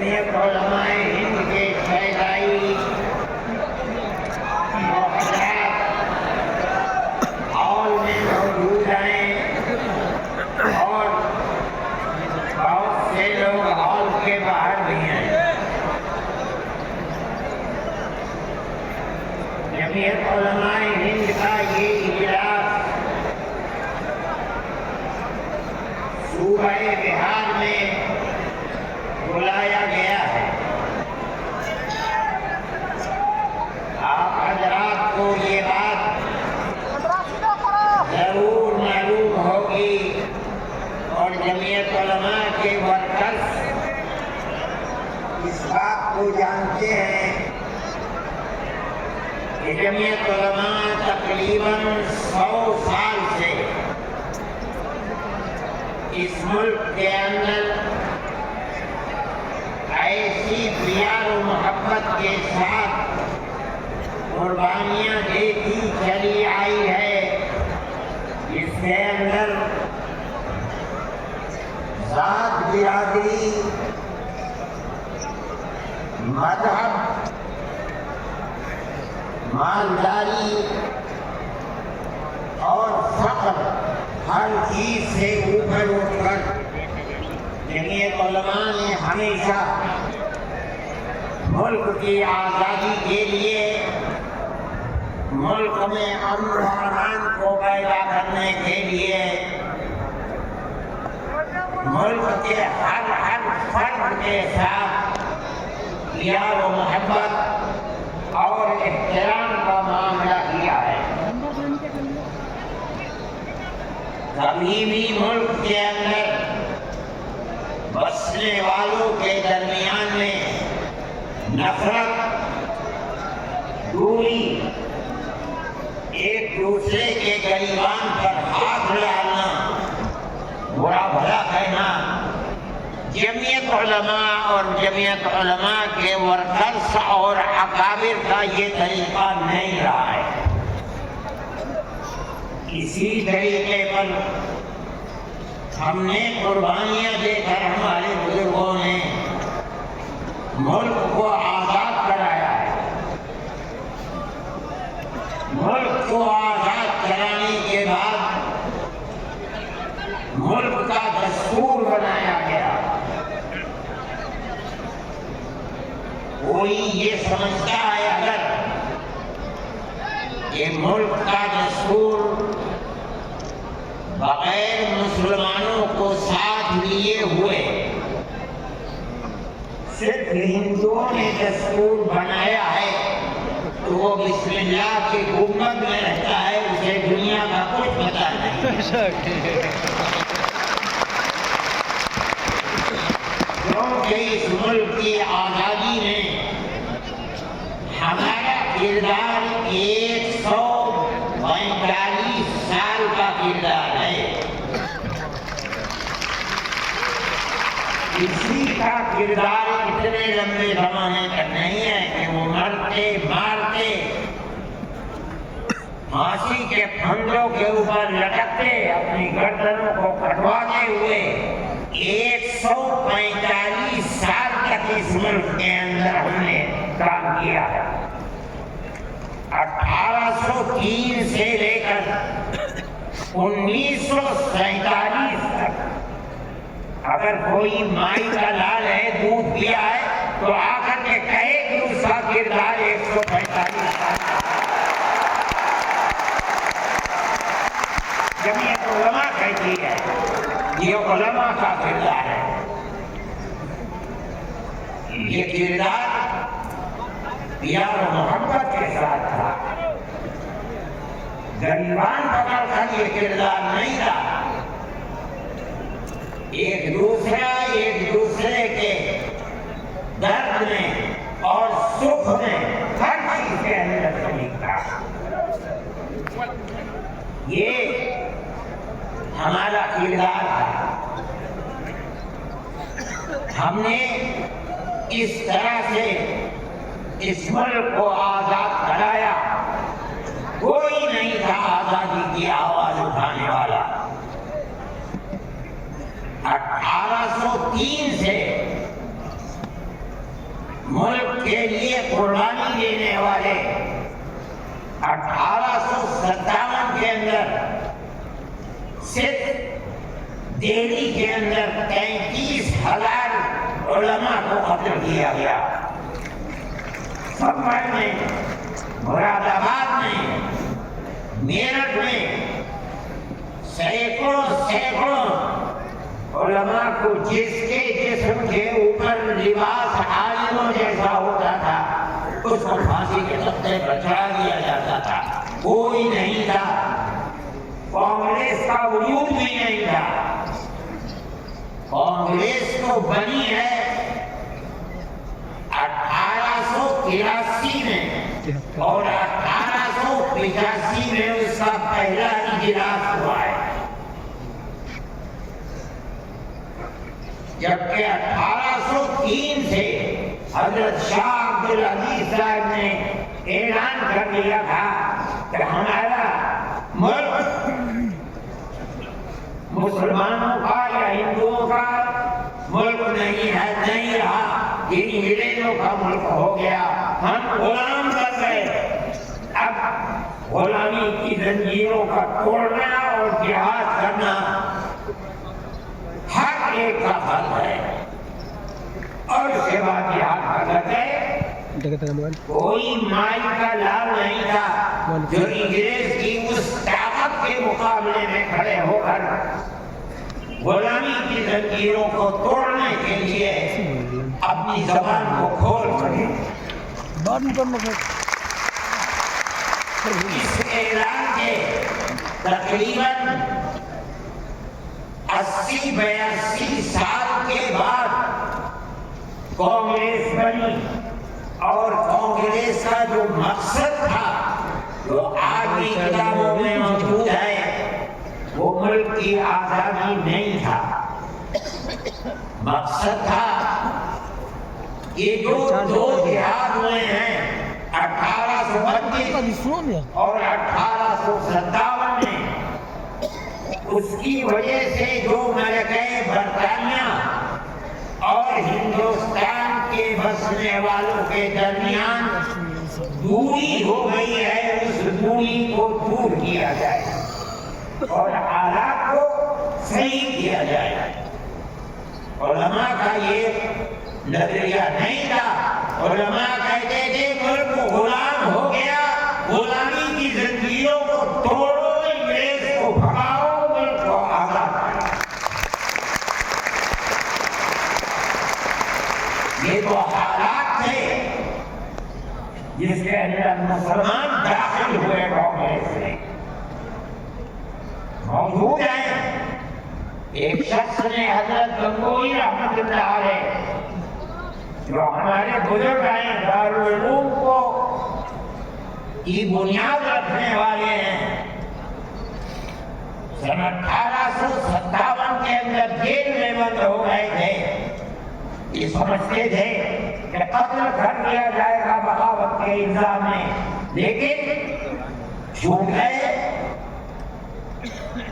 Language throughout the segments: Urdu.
جمعیت علماء ہند کے شہدائی حضرات ہال میں موجود ہیں اور بہت سے لوگ ہال کے باہر بھی ہیں۔ جمعیت علماء ہند کا یہ اجلاس صوبہ بہار میں بلایا گیا ہے۔ آپ حضرات کو یہ بات ضرور معلوم ہوگی اور جمعیت علماء کے ورکرز اس بات کو جانتے ہیں کہ جمعیت علماء تقریباً 100 سال سے اس ملک کے اندر ایسی پیار و محبت کے ساتھ قربانیاں دیتی چلی آئی ہے جس کے اندر ذات برادری، مذہب، مالداری اور فقر ہر چیز سے اوپر اٹھ کر جمعیت علماء نے ہمیشہ ملک کی آزادی کے لیے، ملک میں امن و امان کو پیدا کرنے کے لیے، ملک کے ہر فرد کے ساتھ پیار و محبت اور احترام کا معاملہ کیا ہے۔ کبھی بھی ملک کے اندر بسنے والوں کے درمیان میں نفرت، دوری، ایک دوسرے کے گریبان پر ہاتھ ڈالنا، برا بھلا کہنا جمعیت علماء اور جمعیت علماء کے ورکرز اور اکابر کا یہ طریقہ نہیں رہا ہے۔ اسی طریقے پر ہم نے قربانیاں دے کر ہمارے بزرگوں نے ملک کو آزاد کرایا ہے۔ ملک کو آزاد کرانے کے بعد ملک کا دستور بنایا گیا۔ کوئی یہ سمجھتا ہے اگر کہ ملک کا دستور بغیر مسلمانوں کو ساتھ لیے ہوئے صرف ہندوؤں نے دستور بنایا ہے تو وہ بسم اللہ کے گنبد میں رہتا ہے، اسے دنیا کا کچھ پتہ نہیں۔ کیونکہ اس ملک کی آزادی میں ہمارا کردار 145 سال کا کردار ہے۔ کسی کا کردار اتنے لمبے زمانے تک نہیں ہے کہ وہ مرتے مارتے پھانسی کے پھندوں کے اوپر لٹکتے اپنی گردنوں کو کٹواتے ہوئے 145 سال تک اس ملک کے اندر ہم نے کام کیا ہے۔ 1803 سے لے کر 1947 تک اگر کوئی مائی کا لال ہے، دودھ پیا ہے تو آ کر کے کہے کہ اس کا کردار 145 سال جمعیت علماء کہتی ہے یہ علماء کا کردار ہے۔ یہ کردار پیار و محبت کے ساتھ تھا، گریبان پکڑ کر یہ کردار نہیں رہا۔ ایک دوسرے کے درد میں اور سکھ میں ہر چیز کے اندر شریک تھا۔ یہ ہمارا کردار ہے۔ ہم نے اس طرح سے اس ملک کو آزاد کرایا، کوئی نہیں تھا آزادی کی آواز اٹھانے والا۔ 1803 سے ملک کے لیے قربانی دینے والے 1857 کے اندر صرف دہلی کے اندر 33,000 علماء کو قتل کیا گیا. سنبھل میں، مراد آباد میں، میرٹھ میں سینکڑوں علماء کو جس کے جسم کے اوپر لباس عالموں جیسا ہوتا تھا اس کو پھانسی کے تختے پر چڑھا دیا جاتا تھا. کوئی نہیں تھا، کانگریس کا وجود بھی نہیں تھا. کانگریس تو بنی ہے 1883 میں اور 1885 میں اس کا پہلا اجلاس ہوا ہے. جبکہ 1803 سے حضرت شاہ عبدالعزیز صاحب نے اعلان کر دیا تھا کہ ہمارا ملک مسلمانوں کا یا ہندوؤں کا ملک نہیں ہے، نہیں رہا، یہ انگریزوں کا ملک ہو گیا، ہم غلام بن گئے. اب غلامی کی زنجیروں کا توڑنا اور جہاد کرنا ہر ایک کا فرض ہے. اور اس کے بعد جہاد کرتے کوئی مائی کا لال نہیں تھا جو انگریز کی اس طاقت کے مقابلے میں کھڑے ہو کر غلامی کی زنجیروں کو توڑنے کے لیے اپنی زبان کو کھول سکے. اس اعلان کے تقریباً 80-82 سال کے بعد کانگریس بنی اور کانگریس کا جو مقصد تھا جو آج بھی کتابوں میں موجود ہے وہ ملک کی آزادی نہیں تھا. مقصد تھا کہ جو دو جہاد ہوئے ہیں 1832 اور 1857 میں، اس کی وجہ سے جو ملکہ برطانیہ اور ہندوستان کے بسنے والوں کے درمیان دوری ہو گئی ہے، اس دوری کو دور کیا جائے اور حالات کو صحیح کیا جائے. علماء کا یہ نظریہ نہیں تھا. علماء کہتے تھے ملک غلام ہو گیا، غلامی کی زنجیروں کو توڑو، انگریز کو بھگاؤ، ملک کو آزاد کرو. یہ تو حالات تھے جس کے اندر مسلمان داخل ہوئے کانگریس میں. موجود ہیں ایک شخص نے حضرت گنگوئی رحمت اللہ علیہ جو ہمارے بزرگ ہیں، دارالعلوم کو کی بنیاد رکھنے والے ہیں، سن 1857 کے اندر جیل میں بند ہو گئے تھے. یہ سمجھتے تھے کہ قتل کر دیا جائے گا بغاوت کے الزام میں، لیکن چھوٹ گئے.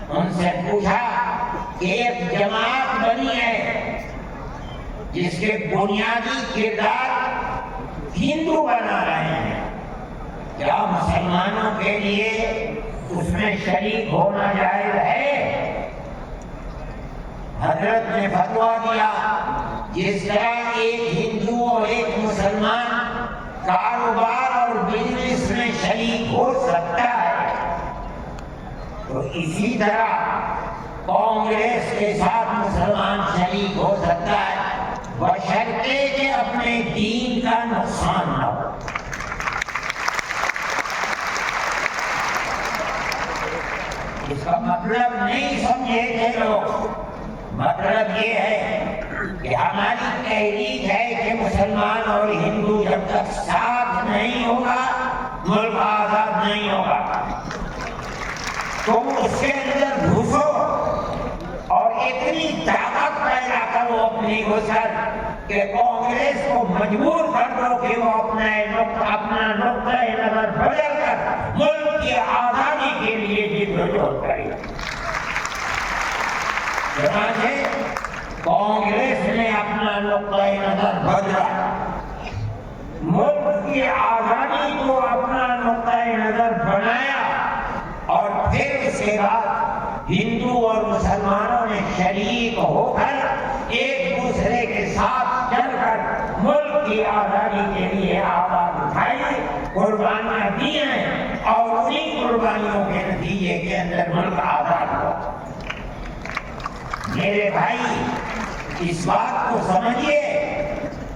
ان سے پوچھا کہ ایک جماعت بنی ہے جس کے بنیادی کردار ہندو بنا رہے ہیں، کیا مسلمانوں کے لیے اس میں شریک ہونا جائز ہے؟ حضرت نے فتویٰ دیا جس طرح ایک ہندو اور ایک مسلمان کاروبار اور بزنس میں شریک ہو سکتا ہے تو اسی طرح کانگریس کے ساتھ مسلمان شریک ہو سکتا ہے، بشرطے کہ اپنے دین کا نقصان نہ ہو. اس کا مطلب نہیں سمجھے تھے لوگ. مطلب یہ ہے کہ ہماری تحریک ہے کہ مسلمان اور ہندو جب تک ساتھ نہیں ہوگا ملک آزاد نہیں ہوگا. تم اس کے اندر گھسو اور اتنی طاقت پیدا کرو اپنی گھسر کہ کانگریس کو مجبور کر دو کہ وہ اپنا نقطہ نظر بدل کر ملک کی آزادی کے لیے جدوجہد کرے. چنانچہ کانگریس نے اپنا نقطہ نظر بدلا ملک کی آزادی کو اپنا نقطۂ نظر بنایا اور پھر اس کے بعد ہندو اور مسلمانوں نے شریک ہو کر ایک دوسرے کے ساتھ چل کر ملک کی آزادی کے لیے آواز اٹھائی، قربانیاں دی ہیں اور انہی قربانیوں کے نتیجے کے اندر ملک آزاد ہوا۔ میرے بھائی اس بات کو سمجھیے،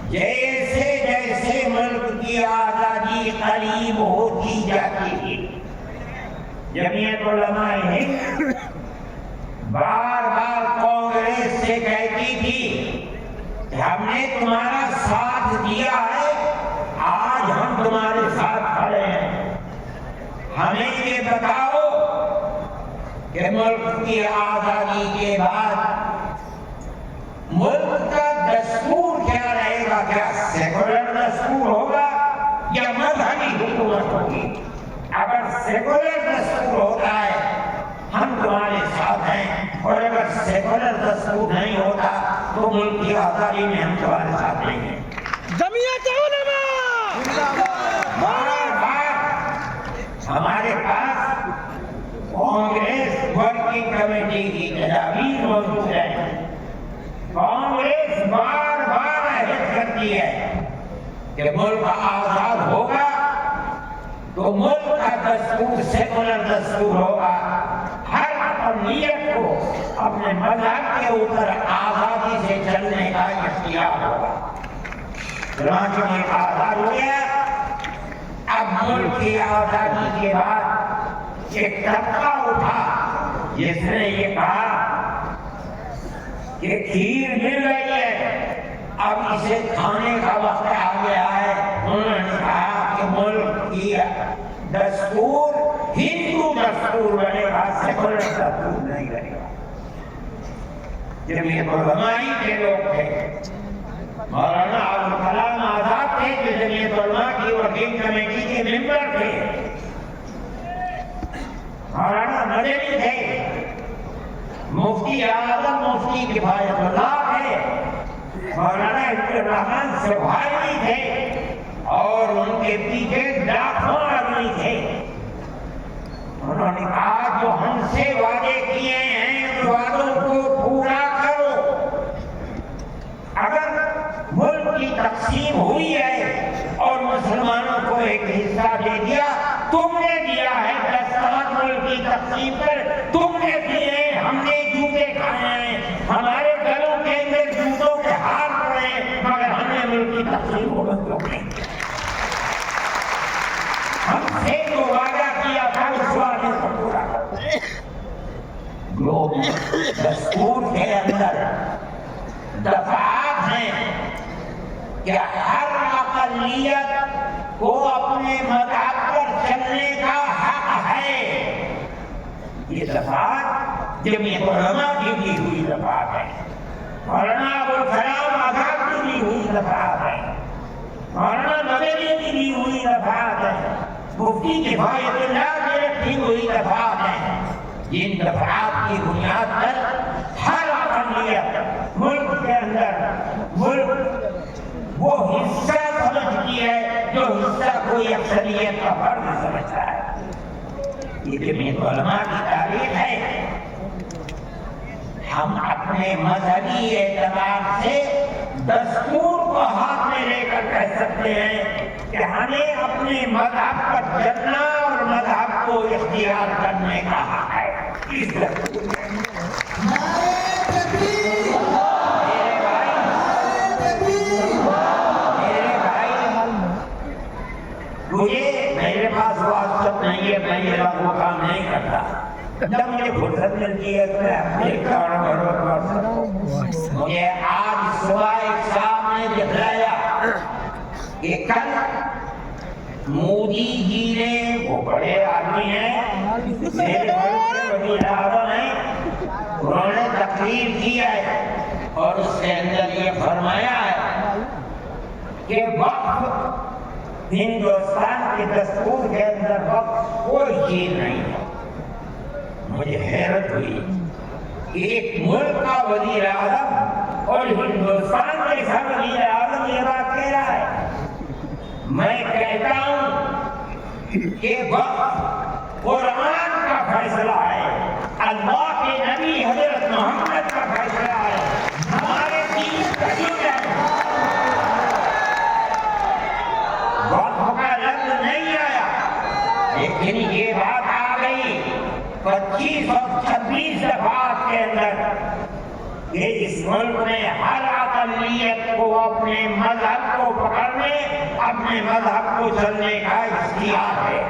جیسے جیسے ملک کی آزادی قریب ہوتی جاتی تھی، جمعیت علماء ہند بار بار کانگریس سے کہتی تھی کہ ہم نے تمہارا ساتھ دیا ہے، آج ہم تمہارے ساتھ کھڑے ہیں، ہمیں یہ بتاؤ کہ ملک کی آزادی کے بعد ملک کا دستور کیا رہے گا، کیا سیکولر دستور ہوگا یا مذہبی حکومت ہوگی؟ اگر سیکولر دستور ہوتا ہے ہم تمہارے ساتھ ہیں، اور اگر سیکولر دستور نہیں ہوتا تو ملک کی آزادی میں ہم تمہارے ساتھ نہیں ہیں۔ جمعیت علماء بار بار ہمارے پاس کانگریس ورکنگ کمیٹی کی تجاویز موجود ہیں، کانگریس بار بار عہد کرتی ہے کہ ملک آزاد ہوگا تو ملک کا دستور سیکولر دستور ہوگا، ہر اقلیت کو اپنے مذہب کے اوپر آزادی سے چلنے کا اختیار ہوگا۔ چنانچہ ملک آزاد ہو گیا۔ اب ملک کی آزادی کے بعد ایک طبقہ اٹھا جس نے یہ کہا کہ کھیر مل رہی ہے، اب اسے کھانے کا وقت آ گیا ہے۔ انہوں نے کہا کہ ملک کی دستور ہندو دستور بنے گا، سیکولر دستور نہیں بنے گا۔ جمعیت علماء کے لوگ تھے، مولانا ابوالکلام آزاد تھے جو جمعیت علماء کی ورکنگ کمیٹی کے ممبر تھے، مولانا مدنی تھے، مفتی اعظم مفتی کفایت اللہ تھے، مولانا عبدالرحمن سبحانی تھے، اور ان کے پیچھے لاکھوں آدمی تھے۔ انہوں نے کہا جو ہم سے وعدے کیے ہیں ان وعدوں کو پورا کرو۔ اگر ملک کی تقسیم ہوئی ہے اور مسلمانوں کو ایک حصہ دے دیا، تم نے دیا ہے دستخط ملک کی تقسیم پر، تم نے دیے، ہم نے جوتے کھائے ہیں، ہمارے گلوں کے اندر جوتوں کے ہار پڑے ہیں، مگر ہم نے ملک کی تقسیم کو منظور نہیں کیا۔ ہم سے جو وعدہ کیا تھا اس وعدے کو پورا کرو۔ جو دستور کے اندر دفعات ہیں کہ ہر اقلیت کو اپنے مذہب پر چلنے کا حق ہے، یہ دفعات جمعیت علماء کی دی ہوئی دفعات ہے، مولانا ابوالکلام آزاد کی دی ہوئی دفعات ہے، مولانا مدنی کی دی ہوئی دفعات ہے، مفتی کفایت اللہ کی رکھی ہوئی دفعات ہیں۔ ان دفعات کی بنیاد پر ہر اقلیت ملک کے اندر ملک وہ حصہ سمجھتی ہے جو حصہ کوئی اکثریت کا فرد سمجھتا ہے۔ یہ جمعیت علماء کی تاریخ ہے۔ ہم اپنے مذہبی اعتبار سے دستور کو ہاتھ میں لے کر کہہ سکتے ہیں کہ ہمیں اپنے مذہب پر چلنا اور مذہب کو اختیار کرنے کا حق ہے۔ اس دستور میرے بھائی مجھے میرے پاس واسطہ نہیں ہے، میں یہ لوگوں کام نہیں کرتا، جب مجھے فرصت ملتی ہے تو میں اپنے مجھے آج صبح ایک صاحب نے دکھلایا کہ کل مودی جی نے، وہ بڑے آدمی ہیں، میرے ملک کے وزیر اعظم ہیں، انہوں نے تقریر کی ہے اور اس کے اندر یہ فرمایا ہے کہ وقف ہندوستان کے دستور کے اندر وقف کوئی چیز نہیں ہے۔ مجھے حیرت ہوئی کہ ایک ملک کا وزیر اعظم اور ہندوستان کے وزیر اعظم یہ بات کہہ رہا ہے۔ یہ وقت قرآن کا فیصلہ ہے، اللہ کے نبی حضرت محمد کا فیصلہ ہے، ہمارے دین کا دین ہے۔ وقت کا لفظ نہیں آیا، لیکن یہ بات آ گئی 25 اور 26 دفعات کے اندر کہ اس ملک میں ہر اقلیت کو اپنے مذہب کو پکڑنے، اپنے مذہب کو چلنے کا اختیار ہے۔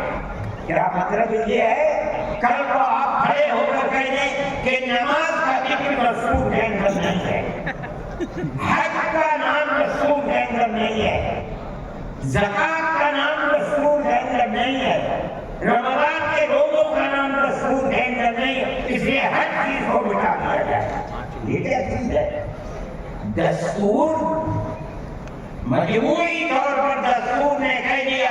کیا مطلب یہ ہے کل کو آپ کھڑے ہو کر کہہ دیں کہ نماز کا ذکر رسول کے اندر نہیں ہے، حج کا نام رسول کے اندر نہیں ہے، زکات کا نام رسول کے اندر نہیں ہے، رمضان کے روزوں کا نام رسول کے اندر نہیں ہے، اس لیے ہر چیز کو مٹا دیا جائے۔ یہ کیا چیز ہے؟ دستور مجموعی طور پر دستور نے کہہ دیا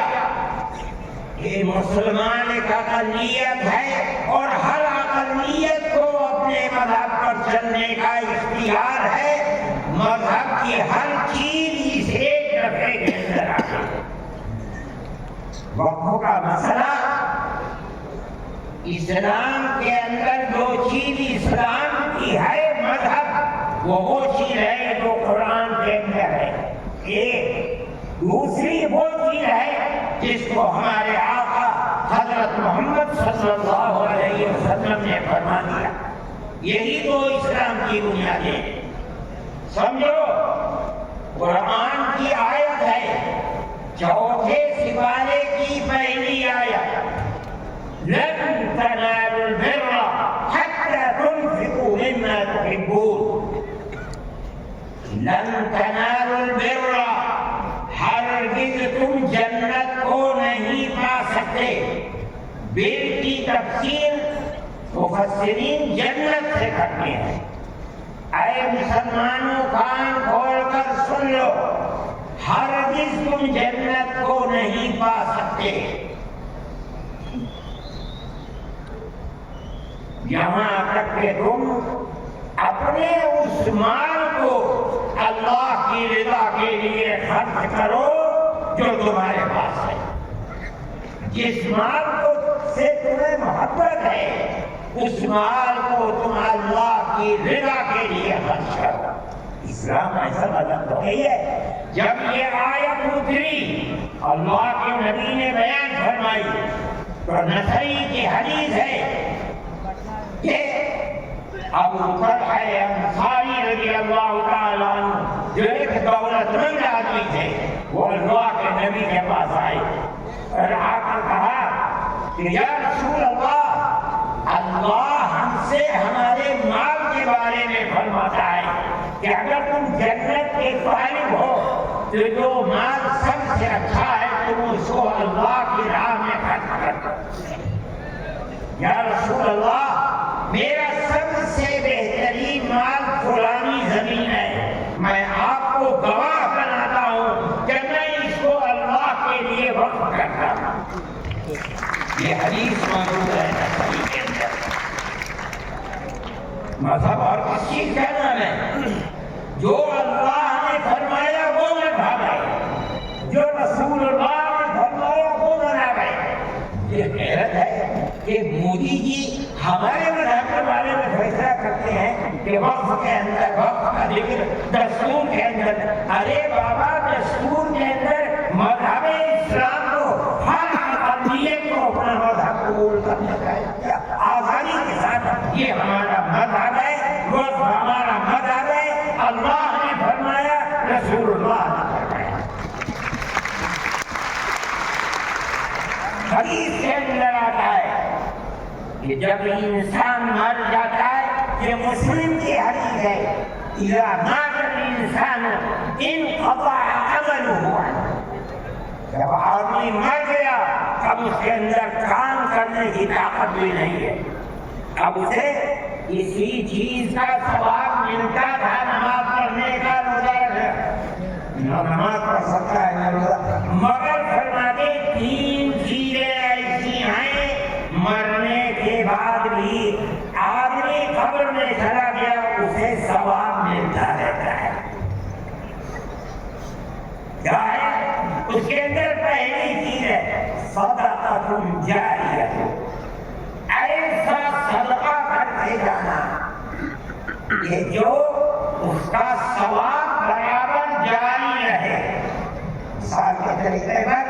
کہ مسلمان ایک اقلیت ہے اور ہر اقلیت کو اپنے مذہب پر چلنے کا اختیار ہے، مذہب کی ہر چیز اس ایک دفعے کے اندر آ گئی۔ وقف کا مسئلہ، اسلام کے اندر جو چیز اسلام کی ہے مذہب، وہ چیز ہے جو قرآن کے اندر ہے۔ ایک دوسری وہ چیز ہے جس کو ہمارے آقا حضرت محمد صلی اللہ علیہ وسلم نے فرما دیا۔ یہی تو اسلام کی بنیادیں۔ سمجھو، قرآن کی آیت ہے، چوتھے سپارے کی پہلی آیت، لن تنالوا البر حتى تنفقوا مما تحبون۔ لن تنالوا البر، ہرگز تم جنت کو نہیں پا سکتے۔ بر کی تفسیر مفسرین جنت سے کرتے ہیں۔ اے مسلمانوں کان کھول کر سن لو، ہرگز تم جنت کو نہیں پا سکتے یہاں تک کہ تم اپنے اس مال کو اللہ کی رضا کے لیے خرچ کرو جو تمہارے پاس ہے۔ جس مال کو سے تمہیں محبت ہے، اس مال کو تم اللہ کی رضا کے لیے خرچ کرو۔ اسلام ایسا مذہب تو نہیں ہے۔ جب یہ آیت اتری، اللہ کے نبی نے بیان فرمائی تو نسائی کی حدیث ہے کہ ابو طلحہ انصاری رضی اللہ تعالیٰ عنہ جو ایک دولت مند آدمی تھے، وہ اللہ کے نبی کے پاس آئے اور آ کر کہا کہ یا رسول اللہ، اللہ ہم سے ہمارے مال کے بارے میں فرماتا ہے کہ اگر تم جنت کے طالب ہو تو جو مال سب سے اچھا ہے تم اس کو اللہ کی راہ میں خرچ کر دو۔ یا رسول اللہ، میرا سب سے بہترین مال فلانی زمین ہے، میں آپ کو گواہ بناتا ہوں کہ میں اس کو اللہ کے لیے وقف کرتا ہوں۔ یہ حدیث موجود ہے نسائی کے اندر۔ مذہب اور کس چیز کا نام ہے؟ جو اللہ نے فرمایا وہ مذہب ہے، جو رسول اللہ نے فرمایا وہ مذہب ہے۔ یہ حیرت ہے کہ مودی جی ہمارے مذہب کے بارے میں فیصلہ کرتے ہیں کہ وقف کے اندر وقف کا ذکر دستور کے اندر۔ ارے بابا، دستور کے اندر مذہب اسلام کو ہر اقلیت کو اپنا مذہب قبول کرنے کا آزادی کے ساتھ، یہ ہمارا مذہب ہے، وقف ہمارا مذہب ہے۔ اللہ نے فرمایا، رسول اللہ نے فرمایا۔ حدیث کے اندر آتا ہے کہ جب انسان مر جاتا ہے، یہ مسلم کی حدیث ہے، اذا مات الانسان انقطع عمله، جب آدمی مر گیا اب اس کے اندر کام کرنے کی طاقت بھی نہیں ہے، اب اسے اسی چیز کا ثواب ملتا تھا، نماز پڑھنے کا، روزہ نماز پڑھ سکتا ہے روزہ، مگر فرماتے تین چیزیں ایسی ہیں مرنے کے بعد بھی آدمی قبر میں چلا گیا اسے ثواب ملتا رہتا ہے۔ کیا ہے؟ اس کے اندر پہلی چیز ہے صدقۃ جاریہ، ایسا صدقہ کرتے جانا کہ جو اس کا ثواب برابر جاری رہے۔ مثال کے طریقے پر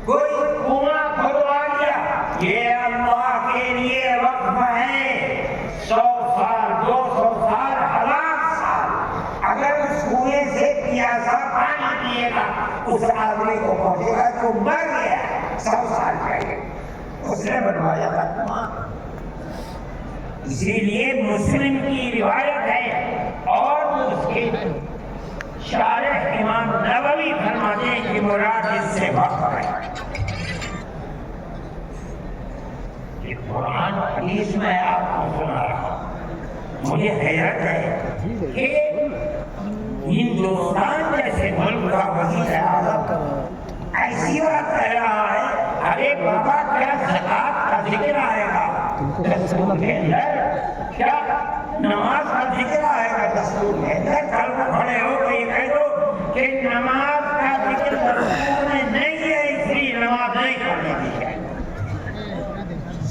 کوئی کنواں کھدوا لیا، یہ اللہ کے لیے وقف ہے، 100 سال 200 سال 1000 سال اگر اس کنویں سے پیاسا پانی پیے گا اس آدمی کو پہنچے گا تو مر گیا 100 سال پہلے، اس نے بنوایا تھا کنواں۔ اسی لیے مسلم کی روایت ہے اور اس کے شارح امام نووی فرماتے ہیں کہ مراد اس سے وقف ہے۔ یہ قرآن حدیث میں آپ کو سنا رہا ہوں، مجھے حیرت ہے کہ ہندوستان جیسے ملک کا وزیر اعظم ایسی بات کہہ رہا ہے، ارے بابا کیا زکوٰۃ کا ذکر آئے گا دستور کے اندر، کیا نماز کا ذکر آئے گا دستور کے اندر؟ کل کو کھڑے ہو کے یہ کہہ دو کہ نماز کا ذکر دستور میں نہیں ہے اس لیے نماز نہیں پڑھنے دی ہے،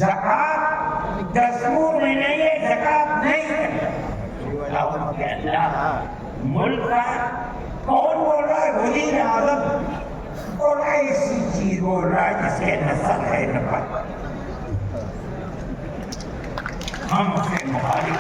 زکوٰۃ دستور میں نہیں ہے زکوٰۃ نہیں ہے۔ ملک کا کون بول رہا ہے؟ وزیر اعظم بول رہا ہے، ایسی چیز بول رہا ہے جس کے نسل ہے نفر، ہم اس کے مخالف